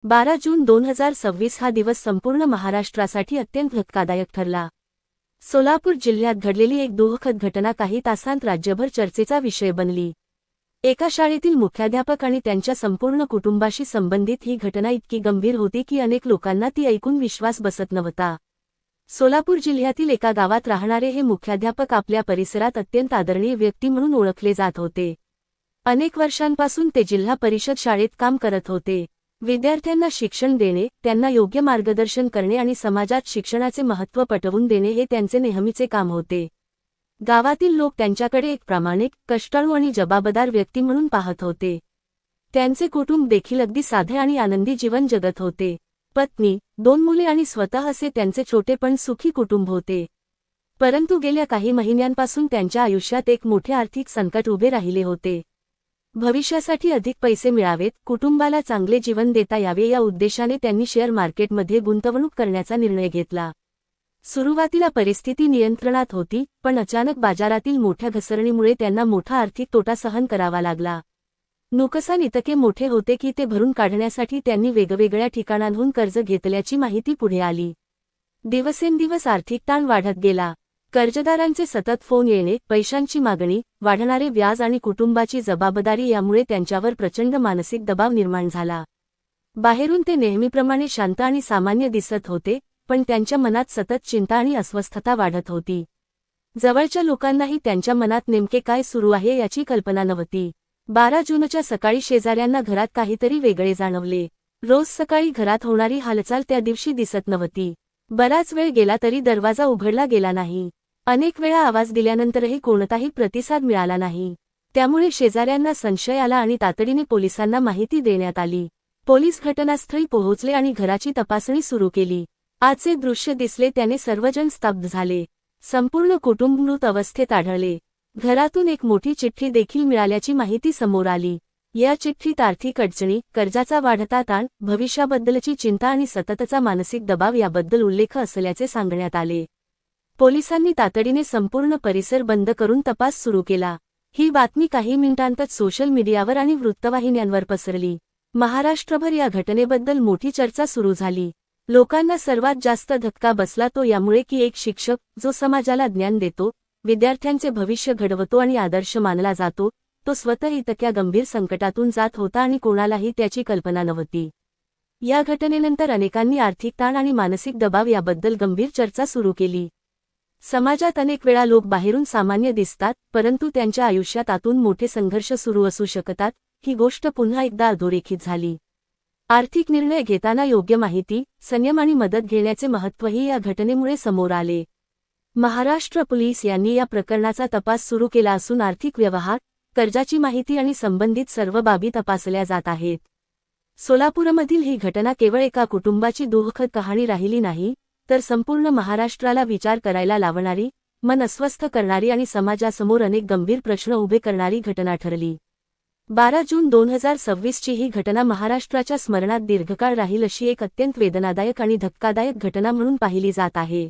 12 जून 2026 हा दिवस संपूर्ण महाराष्ट्रासाठी अत्यंत धक्कादायक ठरला। सोलापूर जिल्ह्यात घडलेली एक दुःखद घटना काही तासांत राज्यभर चर्चेचा विषय बनली। एका शाळेतील मुख्याध्यापक आणि त्यांच्या संपूर्ण कुटुंबाशी संबंधित ही घटना इतकी गंभीर होती की अनेक लोकांना ती ऐकून विश्वास बसत नव्हता। सोलापूर जिल्ह्यातील एका गावात राहणारे हे मुख्याध्यापक आपल्या परिसरात अत्यंत आदरणीय व्यक्ती म्हणून ओळखले जात होते। अनेक वर्षांपासून ते जिल्हा परिषद शाळेत काम करत होते। विद्यार्थ्यांना शिक्षण देणे, त्यांना योग्य मार्गदर्शन करणे आणि समाजात शिक्षणाचे महत्त्व पटवून देणे हे त्यांचे नेहमीचे काम होते। गावातील लोक त्यांच्याकडे एक प्रामाणिक, कष्टाळू आणि जबाबदार व्यक्ती म्हणून पाहत होते। त्यांचे कुटुंब देखील अगदी साधे आणि आनंदी जीवन जगत होते। पत्नी, 2 मुले आणि स्वतः असे त्यांचे छोटे पण सुखी कुटुंब होते। परंतु गेल्या काही महिन्यांपासून त्यांच्या आयुष्यात एक मोठे आर्थिक संकट उभे राहिले होते। भविष्यासाठी अधिक पैसे मिळावेत, कुटुंबाला चांगले जीवन देता यावे या उद्देशाने त्यांनी शेअर मार्केटमध्ये गुंतवणूक करण्याचा निर्णय घेतला। सुरुवातीला परिस्थिती नियंत्रणात होती, पण अचानक बाजारातील मोठ्या घसरणीमुळे त्यांना मोठा आर्थिक तोटा सहन करावा लागला। नुकसान इतके मोठे होते की ते भरून काढण्यासाठी त्यांनी वेगवेगळ्या ठिकाणांहून कर्ज घेतल्याची माहिती पुढे आली। दिवसेंदिवस आर्थिक ताण वाढत गेला। कर्जदारांचे सतत फोन येणे, पैशांची मागणी, वाढणारे व्याज आणि कुटुंबाची जबाबदारी यामुळे त्यांच्यावर प्रचंड मानसिक दबाव निर्माण झाला। बाहेरून ते नेहमीप्रमाणे शांत आणि सामान्य दिसत होते, पण त्यांच्या मनात सतत चिंता आणि अस्वस्थता वाढत होती। जवळच्या लोकांनाही त्यांच्या मनात नेमके काय सुरू आहे याची कल्पना नव्हती। 12 जूनच्या सकाळी शेजाऱ्यांना घरात काहीतरी वेगळे जाणवले। रोज सकाळी घरात होणारी हालचाल त्या दिवशी दिसत नव्हती। बराच वेळ गेला तरी दरवाजा उघडला गेला नाही। अनेक वेळा आवाज दिल्यानंतरही कोणताही प्रतिसाद मिळाला नाही। त्यामुळे शेजाऱ्यांना संशय आला आणि तातडीने पोलिसांना माहिती देण्यात आली। पोलीस घटनास्थळी पोहोचले आणि घराची तपासणी सुरू केली। आजचे दृश्य दिसले त्याने सर्वजण स्तब्ध झाले। संपूर्ण कुटुंब मृत अवस्थेत आढळले। घरातून एक मोठी चिठ्ठी देखील मिळाल्याची माहिती समोर आली। या चिठ्ठीत आर्थिक अडचणी, कर्जाचा वाढता ताण, भविष्याबद्दलची चिंता आणि सततचा मानसिक दबाव याबद्दल उल्लेख असल्याचे सांगण्यात आले। पोलिसांनी तातडीने संपूर्ण परिसर बंद करून तपास सुरू केला। ही बातमी काही मिनिटांतच सोशल मीडियावर आणि वृत्तवाहिन्यांवर पसरली। महाराष्ट्रभर या घटनेबद्दल मोठी चर्चा सुरू झाली। लोकांना सर्वात जास्त धक्का बसला तो यामुळे की एक शिक्षक, जो समाजाला ज्ञान देतो, विद्यार्थ्यांचे भविष्य घडवतो आणि आदर्श मानला जातो, तो स्वतः इतक्या गंभीर संकटातून जात होता आणि कोणालाही त्याची कल्पना नव्हती। या घटनेनंतर अनेकांनी आर्थिक ताण आणि मानसिक दबाव याबद्दल गंभीर चर्चा सुरू केली। समाजात अनेक वेळा लोक बाहेरून सामान्य दिसतात, परंतु त्यांच्या आयुष्यात आतून मोठे संघर्ष सुरू असू शकतात। ही गोष्ट पुन्हा एकदा अधोरेखित झाली। आर्थिक निर्णय घेताना योग्य माहिती, संयम आणि मदत घेण्याचे महत्त्वही या घटनेमुळे समोर आले। महाराष्ट्र पोलीस यांनी या प्रकरणाचा तपास सुरू केला असून आर्थिक व्यवहार, कर्जाची माहिती आणि संबंधित सर्व बाबी तपासल्या जात आहेत। सोलापूरमधील ही घटना केवळ एका कुटुंबाची दुःखद कहाणी राहिली नाही, तर संपूर्ण महाराष्ट्राला विचार करायला लावणारी, मन अस्वस्थ करणारी आणि समाजासमोर अनेक गंभीर प्रश्न उभे करणारी घटना ठरली। 12 जून 2026 ची ही घटना महाराष्ट्राच्या स्मरणात दीर्घकाळ राहील अशी एक अत्यंत वेदनादायक आणि धक्कादायक घटना म्हणून पाहिली जात आहे।